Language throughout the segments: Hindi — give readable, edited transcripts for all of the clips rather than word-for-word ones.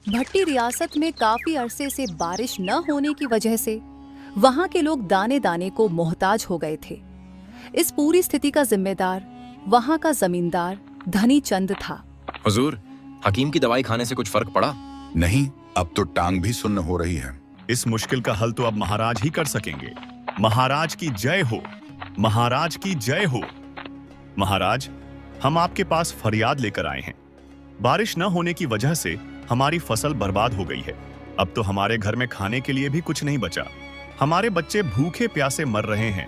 भट्टी रियासत में काफी अरसे से बारिश न होने की वजह से वहां के लोग दाने दाने को मोहताज हो गए थे। इस पूरी स्थिति का जिम्मेदार वहां का जमींदार धनी चंद था। हुजूर, हकीम की दवाई खाने से कुछ फर्क पड़ा? नहीं, अब तो टांग भी सुन्न हो रही है। इस मुश्किल का हल तो अब महाराज ही कर सकेंगे। महाराज की जय हो, महाराज की जय हो। महाराज, हम आपके पास फरियाद लेकर आए हैं। बारिश न होने की वजह से हमारी फसल बर्बाद हो गई है। अब तो हमारे घर में खाने के लिए भी कुछ नहीं बचा। हमारे बच्चे भूखे प्यासे मर रहे हैं।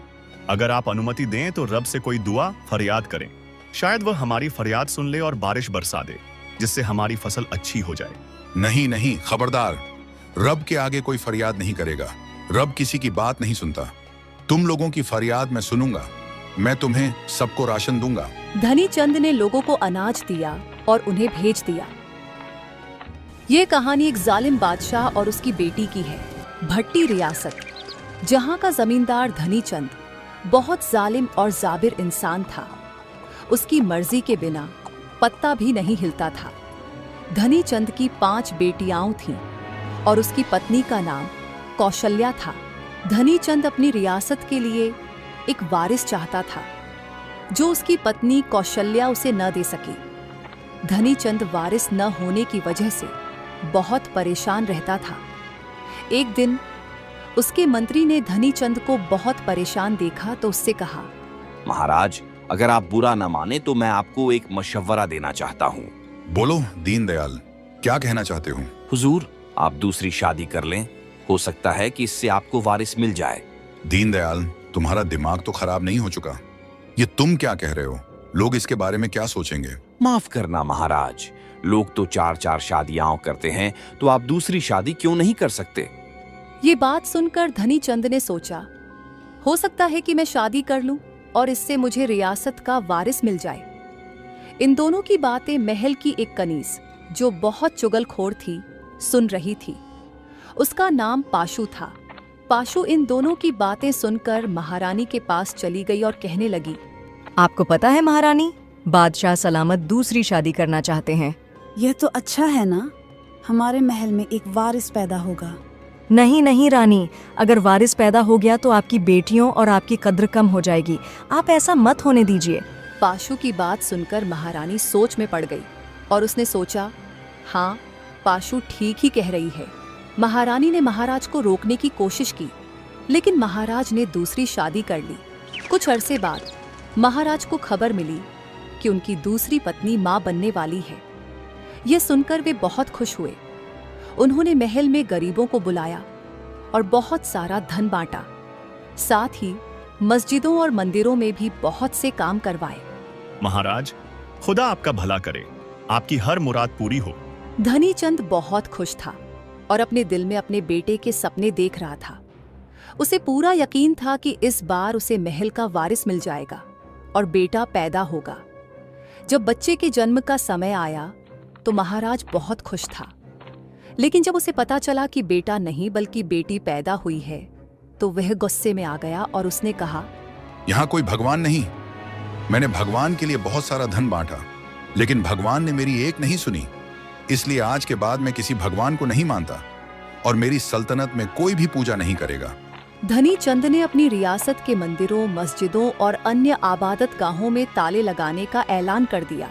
अगर आप अनुमति दें तो रब से कोई दुआ फरियाद करें। शायद वह हमारी फरियाद सुन ले और बारिश बरसा दे, जिससे हमारी फसल अच्छी हो जाए। नहीं नहीं, खबरदार, रब के आगे कोई फरियाद नहीं करेगा। रब किसी की बात नहीं सुनता। तुम लोगों की फरियाद मैं सुनूंगा। मैं तुम्हें सबको राशन दूंगा। धनी चंद ने लोगों को अनाज दिया और उन्हें भेज दिया। ये कहानी एक जालिम बादशाह और उसकी बेटी की है। भट्टी रियासत, जहां का जमींदार धनी चंद बहुत जालिम और जाबिर इंसान था। उसकी मर्जी के बिना पत्ता भी नहीं हिलता था। धनी चंद की 5 बेटियां थीं और उसकी पत्नी का नाम कौशल्या था। धनी चंद अपनी रियासत के लिए एक वारिस चाहता था, जो उसकी पत्नी कौशल्या उसे न दे सकी। धनी चंद वारिस न होने की वजह से बहुत परेशान रहता था। एक दिन उसके मंत्री ने धनी चंद को बहुत परेशान देखा तो उससे कहा, महाराज, अगर आप बुरा न माने तो मैं आपको एक मशवरा देना चाहता हूँ। बोलो दीनदयाल, क्या कहना चाहते हो? हुजूर, आप दूसरी शादी कर लें। हो सकता है कि इससे आपको वारिस मिल जाए। दीनदयाल, तुम्हारा दिमाग तो खराब नहीं हो चुका? ये तुम क्या कह रहे हो? लोग इसके बारे में क्या सोचेंगे? माफ करना महाराज, लोग तो 4-4 शादियां करते हैं, तो आप दूसरी शादी क्यों नहीं कर सकते? ये बात सुनकर धनी चंद ने सोचा, हो सकता है कि मैं शादी कर लूं और इससे मुझे रियासत का वारिस मिल जाए। इन दोनों की बातें महल की एक कनीज, जो बहुत चुगलखोर थी, सुन रही थी। उसका नाम पाशु था। पाशु इन दोनों की बातें सुनकर महारानी के पास चली गई और कहने लगी, आपको पता है महारानी, बादशाह सलामत दूसरी शादी करना चाहते हैं। यह तो अच्छा है ना, हमारे महल में एक वारिस पैदा होगा। नहीं नहीं रानी, अगर वारिस पैदा हो गया तो आपकी बेटियों और आपकी कद्र कम हो जाएगी। आप ऐसा मत होने दीजिए। पाशु की बात सुनकर महारानी सोच में पड़ गई और उसने सोचा, हाँ, पाशु ठीक ही कह रही है। महारानी ने महाराज को रोकने की कोशिश की, लेकिन महाराज ने दूसरी शादी कर ली। कुछ अरसे बाद महाराज को खबर मिली कि उनकी दूसरी पत्नी मां बनने वाली है। यह सुनकर वे बहुत खुश हुए। उन्होंने महल में गरीबों को बुलाया और बहुत सारा धन बांटा। साथ ही मस्जिदों और मंदिरों में भी बहुत से काम करवाए। महाराज, खुदा आपका भला करे, आपकी हर मुराद पूरी हो। धनी चंद बहुत खुश था और अपने दिल में अपने बेटे के सपने देख रहा था। उसे पूरा यकीन था कि इस बार उसे महल का वारिस मिल जाएगा और बेटा पैदा होगा। जब बच्चे के जन्म का समय आया तो महाराज बहुत खुश था, लेकिन जब उसे पता चला कि बेटा नहीं बल्कि बेटी पैदा हुई है तो वह गुस्से में आ गया और उसने कहा, यहाँ कोई भगवान नहीं। मैंने भगवान के लिए बहुत सारा धन बांटा, लेकिन भगवान ने मेरी एक नहीं सुनी। इसलिए आज के बाद मैं किसी भगवान को नहीं मानता और मेरी सल्तनत में कोई भी पूजा नहीं करेगा। धनी चंद ने अपनी रियासत के मंदिरों, मस्जिदों और अन्य आबादत गाहों में ताले लगाने का ऐलान कर दिया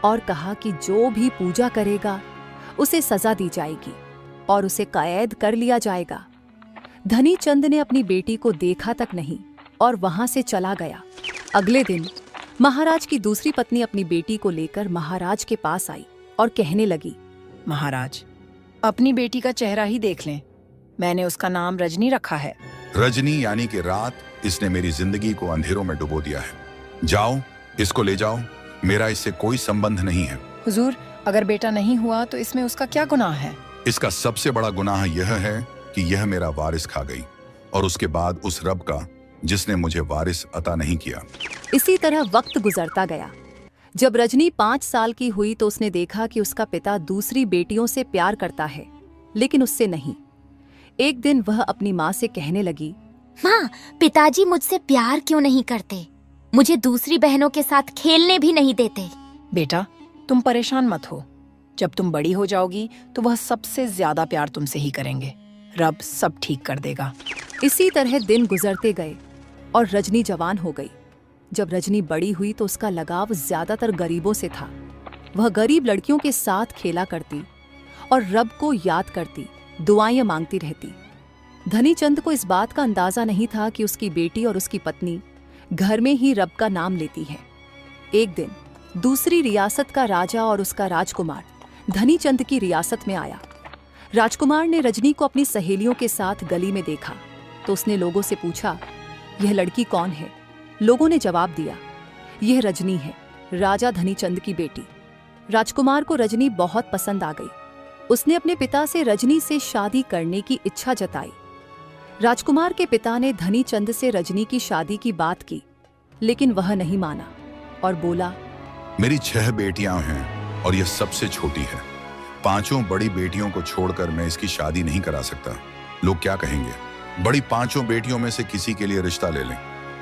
और कहा कि जो भी पूजा करेगा उसे सजा दी जाएगी और उसे कैद कर लिया जाएगा। धनी चंद ने अपनी बेटी को देखा तक नहीं और वहां से चला गया। अगले दिन महाराज की दूसरी पत्नी अपनी बेटी को लेकर महाराज के पास आई और कहने लगी, महाराज, अपनी बेटी का चेहरा ही देख लें। मैंने उसका नाम रजनी रखा है। रजनी यानी कि रात। इसने मेरी जिंदगी को अंधेरों में डुबो दिया है। जाओ, इसको ले जाओ, मेरा इससे कोई संबंध नहीं है। हुजूर, अगर बेटा नहीं हुआ तो इसमें उसका क्या गुनाह है? इसका सबसे बड़ा गुनाह यह है कि यह मेरा वारिस खा गई और उसके बाद उस रब का जिसने मुझे वारिस अता नहीं किया। इसी तरह वक्त गुजरता गया। जब रजनी 5 साल की हुई तो उसने देखा कि उसका पिता दूसरी बेटियों से प्यार करता है, लेकिन उससे नहीं। एक दिन वह अपनी माँ से कहने लगी, माँ, पिताजी मुझसे प्यार क्यों नहीं करते? मुझे दूसरी बहनों के साथ खेलने भी नहीं देते। बेटा, तुम परेशान मत हो। जब तुम बड़ी हो जाओगी तो वह सबसे ज्यादा प्यार तुमसे ही करेंगे। रब सब ठीक कर देगा। इसी तरह दिन गुजरते गए और रजनी जवान हो गई। जब रजनी बड़ी हुई तो उसका लगाव ज्यादातर गरीबों से था। वह गरीब लड़कियों के साथ खेला करती और रब को याद करती, दुआएं मांगती रहती। धनीचंद को इस बात का अंदाजा नहीं था कि उसकी बेटी और उसकी पत्नी घर में ही रब का नाम लेती है। एक दिन दूसरी रियासत का राजा और उसका राजकुमार धनीचंद की रियासत में आया। राजकुमार ने रजनी को अपनी सहेलियों के साथ गली में देखा तो उसने लोगों से पूछा, यह लड़की कौन है? लोगों ने जवाब दिया, यह रजनी है, राजा धनीचंद की बेटी। राजकुमार को रजनी बहुत पसंद आ गई। उसने अपने पिता से रजनी से शादी करने की इच्छा जताई। राजकुमार के पिता ने धनीचंद से रजनी की शादी की बात की, लेकिन वह नहीं माना और बोला, मेरी 6 बेटियां हैं और यह सबसे छोटी है। 5 बड़ी बेटियों को छोड़कर मैं इसकी शादी नहीं करा सकता। लोग क्या कहेंगे? बड़ी 5 बेटियों में से किसी के लिए रिश्ता ले लें।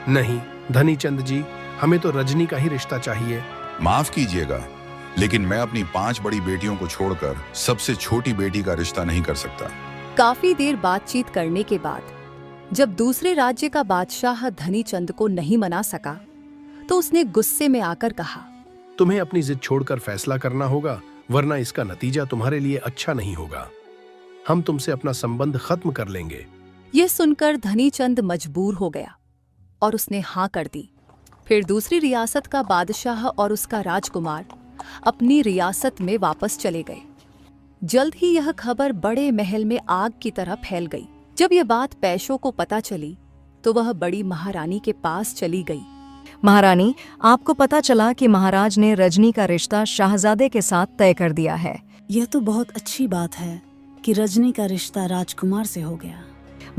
नहीं धनीचंद जी, हमें तो रजनी का ही रिश्ता चाहिए। माफ कीजिएगा, लेकिन मैं अपनी 5 बड़ी बेटियों को छोड़कर सबसे छोटी बेटी का रिश्ता नहीं कर सकता। काफी देर बातचीत करने के बाद जब दूसरे राज्य का बादशाह धनीचंद को नहीं मना सका तो उसने गुस्से में आकर कहा, तुम्हें अपनी जिद छोड़कर फैसला करना होगा, वरना इसका नतीजा तुम्हारे लिए अच्छा नहीं होगा। हम तुमसे अपना संबंध खत्म कर लेंगे। यह सुनकर धनीचंद मजबूर हो गया और उसने हाँ कर दी। फिर दूसरी रियासत का बादशाह और उसका राजकुमार अपनी रियासत में वापस चले गए। जल्द ही यह खबर बड़े महल में आग की तरह फैल गई। जब यह बात पैशों को पता चली तो वह बड़ी महारानी के पास चली गई। महारानी, आपको पता चला कि महाराज ने रजनी का रिश्ता शाहजादे के साथ तय कर दिया है। यह तो बहुत अच्छी बात है कि रजनी का रिश्ता राजकुमार से हो गया।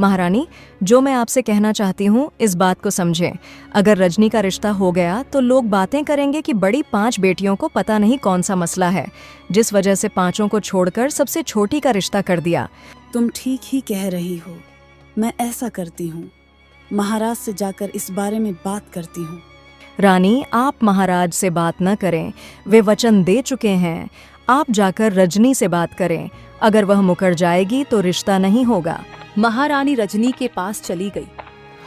महारानी, जो मैं आपसे कहना चाहती हूँ इस बात को समझें। अगर रजनी का रिश्ता हो गया तो लोग बातें करेंगे कि बड़ी 5 बेटियों को पता नहीं कौन सा मसला है, जिस वजह से 5 को छोड़कर सबसे छोटी का रिश्ता कर दिया। तुम ठीक ही कह रही हो। मैं ऐसा करती हूँ, महाराज से जाकर इस बारे में बात करती हूँ। रानी, आप महाराज से बात न करें, वे वचन दे चुके हैं। आप जाकर रजनी से बात करें। अगर वह मुकर जाएगी तो रिश्ता नहीं होगा। महारानी रजनी के पास चली गई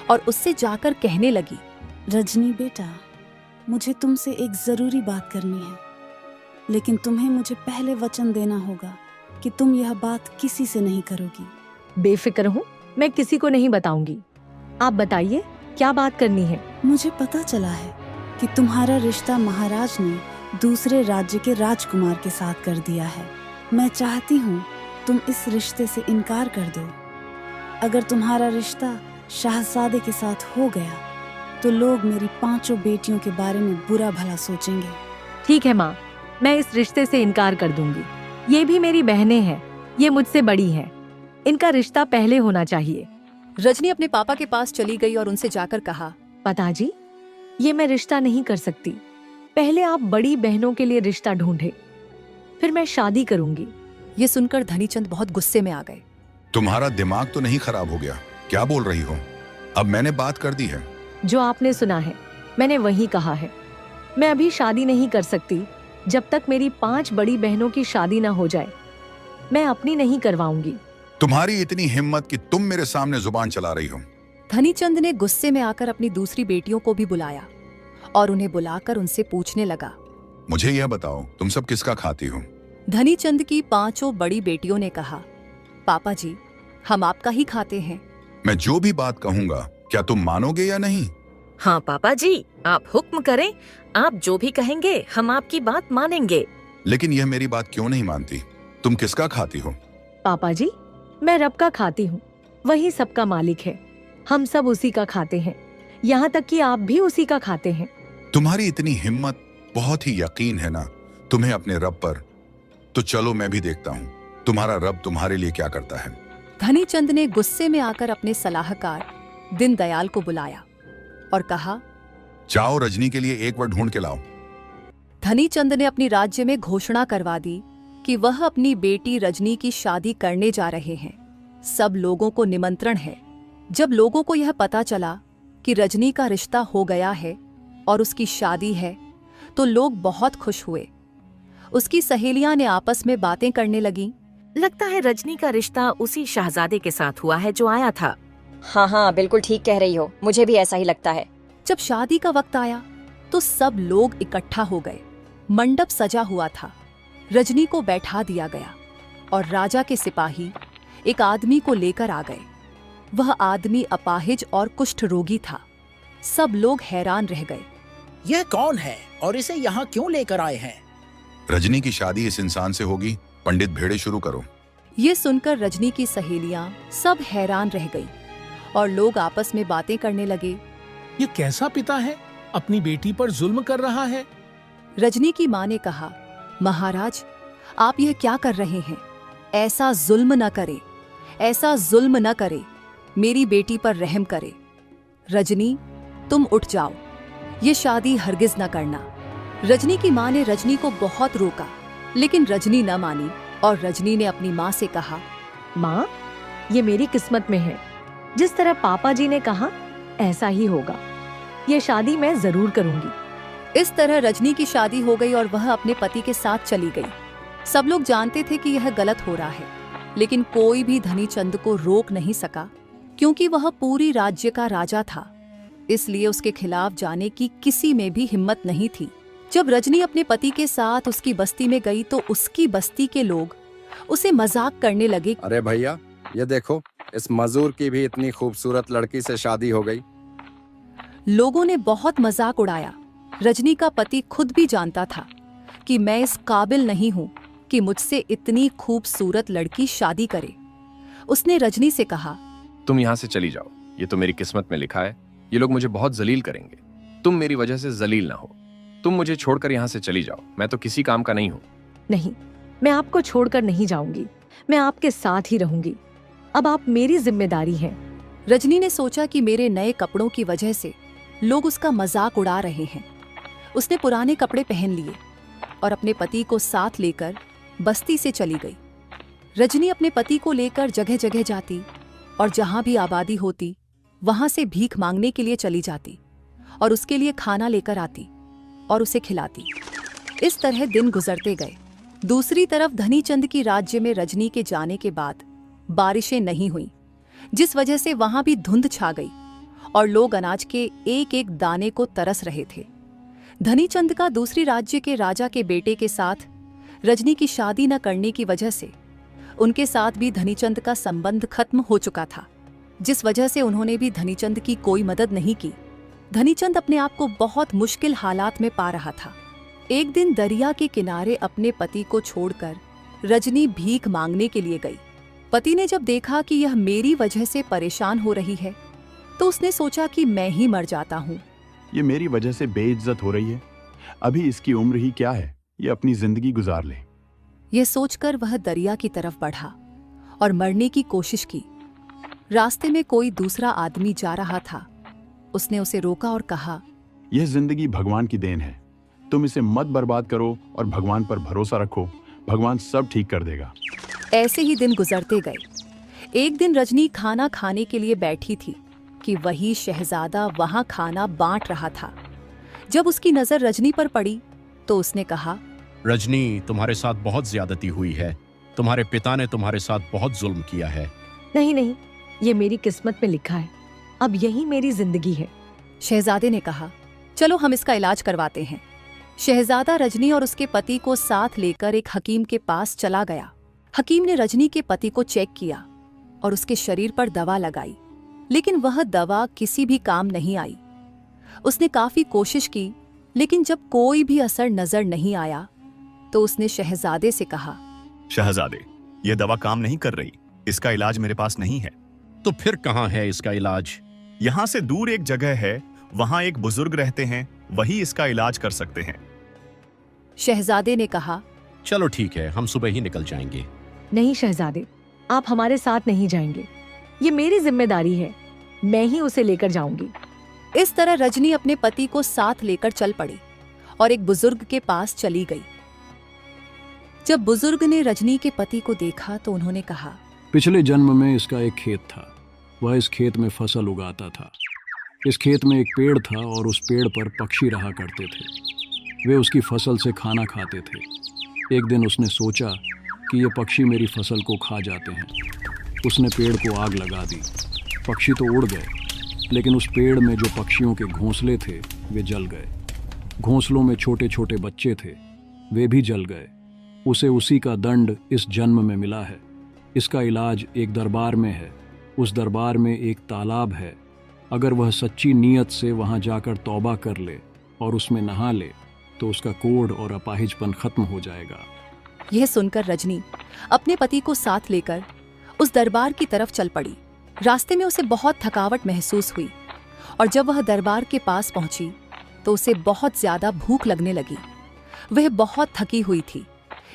और उससे जाकर कहने लगी, रजनी बेटा, मुझे तुमसे एक जरूरी बात करनी है, लेकिन तुम्हें मुझे पहले वचन देना होगा कि तुम यह बात किसी से नहीं करोगी। बेफिक्र हूँ, मैं किसी को नहीं बताऊंगी। आप बताइए, क्या बात करनी है? मुझे पता चला है कि तुम्हारा रिश्ता महाराज ने दूसरे राज्य के राजकुमार के साथ कर दिया है। मैं चाहती हूँ तुम इस रिश्ते से इनकार कर दो। अगर तुम्हारा रिश्ता शाहजादे के साथ हो गया तो लोग मेरी 5 बेटियों के बारे में बुरा भला सोचेंगे। ठीक है माँ, मैं इस रिश्ते से इनकार कर दूंगी। ये भी मेरी बहनें हैं, ये मुझसे बड़ी हैं। इनका रिश्ता पहले होना चाहिए। रजनी अपने पापा के पास चली गई और उनसे जाकर कहा, पिताजी, ये मैं रिश्ता नहीं कर सकती। पहले आप बड़ी बहनों के लिए रिश्ता ढूंढे, फिर मैं शादी करूंगी। ये सुनकर धनीचंद बहुत गुस्से में आ गए। तुम्हारा दिमाग तो नहीं खराब हो गया? क्या बोल रही हो? अब मैंने बात कर दी है। जो आपने सुना है मैंने वही कहा है। मैं अभी शादी नहीं कर सकती जब तक मेरी 5 बड़ी बहनों की शादी ना हो जाए। मैं अपनी नहीं करवाऊंगी। तुम्हारी इतनी हिम्मत कि तुम मेरे सामने जुबान चला रही हो। धनीचंद ने गुस्से में आकर अपनी दूसरी बेटियों को भी बुलाया और उन्हें बुलाकर उनसे पूछने लगा, मुझे यह बताओ, तुम सब किसका खाती हो? धनीचंद की 5 बड़ी बेटियों ने कहा, पापा जी, हम आपका ही खाते हैं। मैं जो भी बात कहूंगा क्या तुम मानोगे या नहीं? हाँ पापा जी, आप हुक्म करें। आप जो भी कहेंगे हम आपकी बात मानेंगे। लेकिन यह मेरी बात क्यों नहीं मानती? तुम किसका खाती हो? पापा जी, मैं रब का खाती हूँ। वही सबका मालिक है। हम सब उसी का खाते हैं, यहाँ तक कि आप भी उसी का खाते हैं। तुम्हारी इतनी हिम्मत, बहुत ही यकीन है ना तुम्हें अपने रब पर। तो चलो मैं भी देखता हूँ तुम्हारा रब तुम्हारे लिए क्या करता है। धनीचंद ने गुस्से में आकर अपने सलाहकार दीनदयाल को बुलाया और कहा, जाओ रजनी के लिए एक वर ढूंढ के लाओ। धनीचंद ने अपनी राज्य में घोषणा करवा दी कि वह अपनी बेटी रजनी की शादी करने जा रहे हैं। सब लोगों को निमंत्रण है। जब लोगों को यह पता चला कि रजनी का रिश्ता हो गया है और उसकी शादी है तो लोग बहुत खुश हुए। उसकी सहेलियां ने आपस में बातें करने लगीं। लगता है रजनी का रिश्ता उसी शहजादे के साथ हुआ है जो आया था। हाँ हाँ, बिल्कुल ठीक कह रही हो, मुझे भी ऐसा ही लगता है। जब शादी का वक्त आया तो सब लोग इकट्ठा हो गए। मंडप सजा हुआ था। रजनी को बैठा दिया गया और राजा के सिपाही एक आदमी को लेकर आ गए। वह आदमी अपाहिज और कुष्ठ रोगी था। सब लोग हैरान रह गए। यह कौन है और इसे यहाँ क्यों लेकर आए हैं? रजनी की शादी इस इंसान से होगी। पंडित, भेड़े शुरू करो। ये सुनकर रजनी की सहेलियां सब हैरान रह गई और लोग आपस में बातें करने लगे। ये कैसा पिता है, अपनी बेटी पर जुल्म कर रहा है? रजनी की माँ ने कहा, महाराज, आप यह क्या कर रहे हैं? ऐसा जुल्म न करे, ऐसा जुल्म न करे। मेरी बेटी पर रहम करे। रजनी, तुम उठ जाओ। ये शादी हरगिज न करना। रजनी की माँ ने रजनी को बहुत रोका, लेकिन रजनी न मानी और रजनी ने अपनी माँ से कहा, माँ, ये मेरी किस्मत में है। जिस तरह पापा जी ने कहा ऐसा ही होगा। ये शादी मैं जरूर करूंगी। इस तरह रजनी की शादी हो गई और वह अपने पति के साथ चली गई। सब लोग जानते थे कि यह गलत हो रहा है, लेकिन कोई भी धनीचंद को रोक नहीं सका, क्योंकि वह पूरी राज्य का राजा था। इसलिए उसके खिलाफ जाने की किसी में भी हिम्मत नहीं थी। जब रजनी अपने पति के साथ उसकी बस्ती में गई तो उसकी बस्ती के लोग उसे मजाक करने लगे। अरे भैया, ये देखो, इस मजदूर की भी इतनी खूबसूरत लड़की से शादी हो गई। लोगों ने बहुत मजाक उड़ाया। रजनी का पति खुद भी जानता था कि मैं इस काबिल नहीं हूँ कि मुझसे इतनी खूबसूरत लड़की शादी करे। उसने रजनी से कहा, तुम यहाँ से चली जाओ। ये तो मेरी किस्मत में लिखा है। ये लोग मुझे बहुत जलील करेंगे। तुम मेरी वजह से जलील ना हो। तुम मुझे छोड़कर यहाँ से चली जाओ। मैं तो किसी काम का नहीं हूँ। नहीं, मैं आपको छोड़कर नहीं जाऊंगी। मैं आपके साथ ही रहूंगी। अब आप मेरी जिम्मेदारी हैं। रजनी ने सोचा कि मेरे नए कपड़ों की वजह से लोग उसका मजाक उड़ा रहे हैं। उसने पुराने कपड़े पहन लिए और अपने पति को साथ लेकर बस्ती से चली गई। रजनी अपने पति को लेकर जगह जगह जाती और जहां भी आबादी होती वहां से भीख मांगने के लिए चली जाती और उसके लिए खाना लेकर आती और उसे खिलाती। इस तरह दिन गुजरते गए। दूसरी तरफ धनीचंद की राज्य में रजनी के जाने के बाद बारिशें नहीं हुई, जिस वजह से वहां भी धुंध छा गई और लोग अनाज के एक एक दाने को तरस रहे थे। धनीचंद का दूसरी राज्य के राजा के बेटे के साथ रजनी की शादी न करने की वजह से उनके साथ भी धनीचंद का संबंध खत्म हो चुका था, जिस वजह से उन्होंने भी धनीचंद की कोई मदद नहीं की। धनीचंद अपने आप को बहुत मुश्किल हालात में पा रहा था। एक दिन दरिया के किनारे अपने पति को छोड़कर रजनी भीख मांगने के लिए गई। पति ने जब देखा कि यह मेरी वजह से परेशान हो रही है तो उसने सोचा कि मैं ही मर जाता हूँ। ये मेरी वजह से बेइज्जत हो रही है। अभी इसकी उम्र ही क्या है, ये अपनी जिंदगी गुजार ले। यह सोचकर वह दरिया की तरफ बढ़ा और मरने की कोशिश की। रास्ते में कोई दूसरा आदमी जा रहा था। उसने उसे रोका और कहा, यह जिंदगी भगवान की देन है। तुम इसे मत बर्बाद करो और भगवान पर भरोसा रखो। भगवान सब ठीक कर देगा। ऐसे ही दिन गुजरते गए। एक दिन रजनी खाना खाने के लिए बैठी थी कि वही शहजादा वहां खाना बांट रहा था। जब उसकी नजर रजनी पर पड़ी तो उसने कहा, रजनी, तुम्हारे साथ बहुत ज्यादती हुई है। तुम्हारे पिता ने तुम्हारे साथ बहुत जुल्म किया है। नहीं नहीं, ये मेरी किस्मत में लिखा है। अब यही मेरी जिंदगी है। शहजादे ने कहा, चलो हम इसका इलाज करवाते हैं। शहजादा रजनी और उसके पति को साथ लेकर एक हकीम के पास चला गया। हकीम ने रजनी के पति को चेक किया और उसके शरीर पर दवा लगाई, लेकिन वह दवा किसी भी काम नहीं आई। उसने काफी कोशिश की, लेकिन जब कोई भी असर नजर नहीं आया तो उसने शहजादे से कहा, शहजादे, यह दवा काम नहीं कर रही। इसका इलाज मेरे पास नहीं है। तो फिर कहाँ है इसका इलाज? यहाँ से दूर एक जगह है, वहाँ एक बुजुर्ग रहते हैं, वही इसका इलाज कर सकते हैं। शहजादे ने कहा, चलो ठीक है, हम सुबह ही निकल जाएंगे। नहीं शहजादे, आप हमारे साथ नहीं जाएंगे। ये मेरी जिम्मेदारी है। मैं ही उसे लेकर जाऊंगी। इस तरह रजनी अपने पति को साथ लेकर चल पड़ी और एक बुजुर्ग के पास चली गई। जब बुजुर्ग ने रजनी के पति को देखा तो उन्होंने कहा, पिछले जन्म में इसका एक खेत था। वह इस खेत में फसल उगाता था। इस खेत में एक पेड़ था और उस पेड़ पर पक्षी रहा करते थे। वे उसकी फसल से खाना खाते थे। एक दिन उसने सोचा कि ये पक्षी मेरी फसल को खा जाते हैं। उसने पेड़ को आग लगा दी। पक्षी तो उड़ गए, लेकिन उस पेड़ में जो पक्षियों के घोंसले थे वे जल गए। घोंसलों में छोटे छोटे बच्चे थे, वे भी जल गए। उसे उसी का दंड इस जन्म में मिला है। इसका इलाज एक दरबार में है। उस दरबार में एक तालाब है। अगर वह सच्ची नीयत से वहां जाकर तौबा कर ले और उसमें नहा ले तो उसका कोढ़ और अपाहिजपन खत्म हो जाएगा। यह सुनकर रजनी अपने पति को साथ लेकर उस दरबार की तरफ चल पड़ी। रास्ते में उसे बहुत थकावट महसूस हुई और जब वह दरबार के पास पहुंची तो उसे बहुत ज्यादा भूख लगने लगी। वह बहुत थकी हुई थी,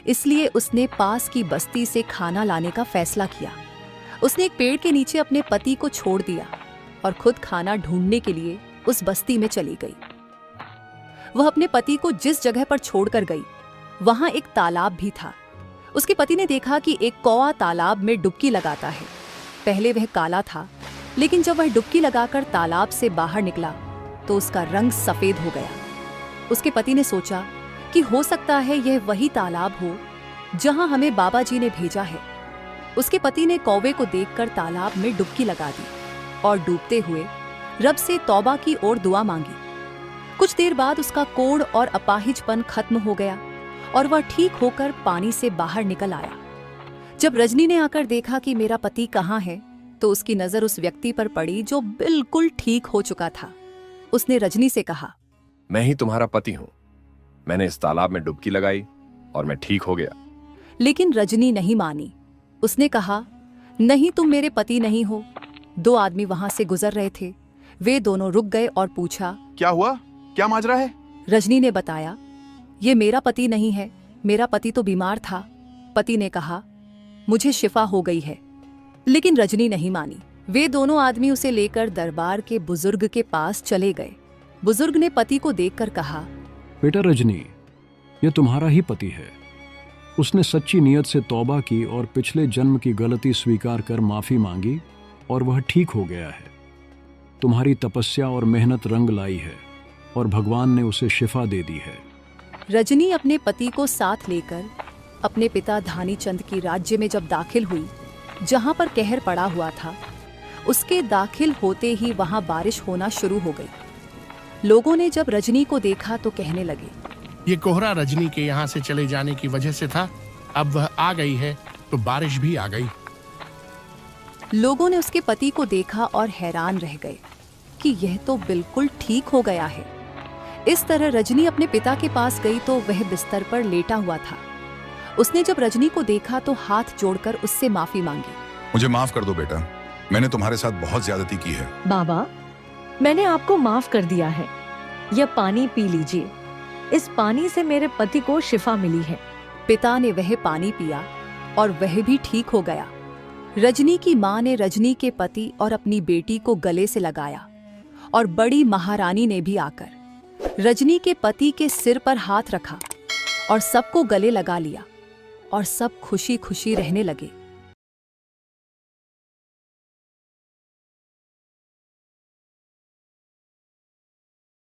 इसलिए उसने पास की बस्ती से खाना लाने का फैसला किया। उसने एक पेड़ के नीचे अपने पति को छोड़ दिया और खुद खाना ढूंढने के लिए उस बस्ती में चली गई। वह अपने पति को जिस जगह पर छोड़कर गई वहां एक तालाब भी था। उसके पति ने देखा कि एक कौवा तालाब में डुबकी लगाता है। पहले वह काला था, लेकिन जब वह डुबकी लगाकर तालाब से बाहर निकला तो उसका रंग सफेद हो गया। उसके पति ने सोचा कि हो सकता है यह वही तालाब हो जहां हमें बाबा जी ने भेजा है। उसके पति ने कौवे को देखकर तालाब में डुबकी लगा दी और डूबते हुए रब से तौबा की ओर दुआ मांगी। कुछ देर बाद उसका कोढ़ और अपाहिजपन खत्म हो गया और वह ठीक होकर पानी से बाहर निकल आया। जब रजनी ने आकर देखा कि मेरा पति कहाँ है तो उसकी नजर उस व्यक्ति पर पड़ी जो बिल्कुल ठीक हो चुका था। उसने रजनी से कहा, मैं ही तुम्हारा पति हूं। मैंने इस तालाब में डुबकी लगाई और मैं ठीक हो गया। लेकिन रजनी नहीं मानी। उसने कहा, नहीं, तुम मेरे पति नहीं हो। दो आदमी वहां से गुजर रहे थे। वे दोनों रुक गए और पूछा, क्या हुआ? क्या माजरा है? रजनी ने बताया, ये मेरा पति नहीं है, मेरा पति तो बीमार था। पति ने कहा, मुझे शिफा हो गई है। लेकिन रजनी नहीं मानी। वे दोनों आदमी उसे लेकर दरबार के बुजुर्ग के पास चले गए। बुजुर्ग ने पति को देखकर कहा, बेटा रजनी, ये तुम्हारा ही पति है। उसने सच्ची नीयत से तौबा की और पिछले जन्म की गलती स्वीकार कर माफी मांगी और वह ठीक हो गया है। तुम्हारी तपस्या और मेहनत रंग लाई है और भगवान ने उसे शिफा दे दी है। रजनी अपने पति को साथ लेकर अपने पिता धानीचंद की राज्य में जब दाखिल हुई, जहां पर कहर पड़ा हुआ था, उसके दाखिल होते ही वहां बारिश होना शुरू हो गई। लोगों ने जब रजनी को देखा तो कहने लगे, ये कोहरा रजनी के यहाँ से चले जाने की वजह से था। अब वह आ गई है तो बारिश भी आ गई। लोगों ने उसके पति को देखा और हैरान रह गए कि यह तो बिल्कुल ठीक हो गया है। इस तरह रजनी अपने पिता के पास गई तो वह बिस्तर पर लेटा हुआ था। उसने जब रजनी को देखा तो हाथ जोड़कर उससे माफी मांगी। मुझे माफ कर दो बेटा, मैंने तुम्हारे साथ बहुत ज्यादती की है। बाबा, मैंने आपको माफ कर दिया है। यह पानी पी लीजिए। इस पानी से मेरे पति को शिफा मिली है। पिता ने वह पानी पिया और वह भी ठीक हो गया। रजनी की माँ ने रजनी के पति और अपनी बेटी को गले से लगाया और बड़ी महारानी ने भी आकर रजनी के पति के सिर पर हाथ रखा और सबको गले लगा लिया और सब खुशी खुशी रहने लगे।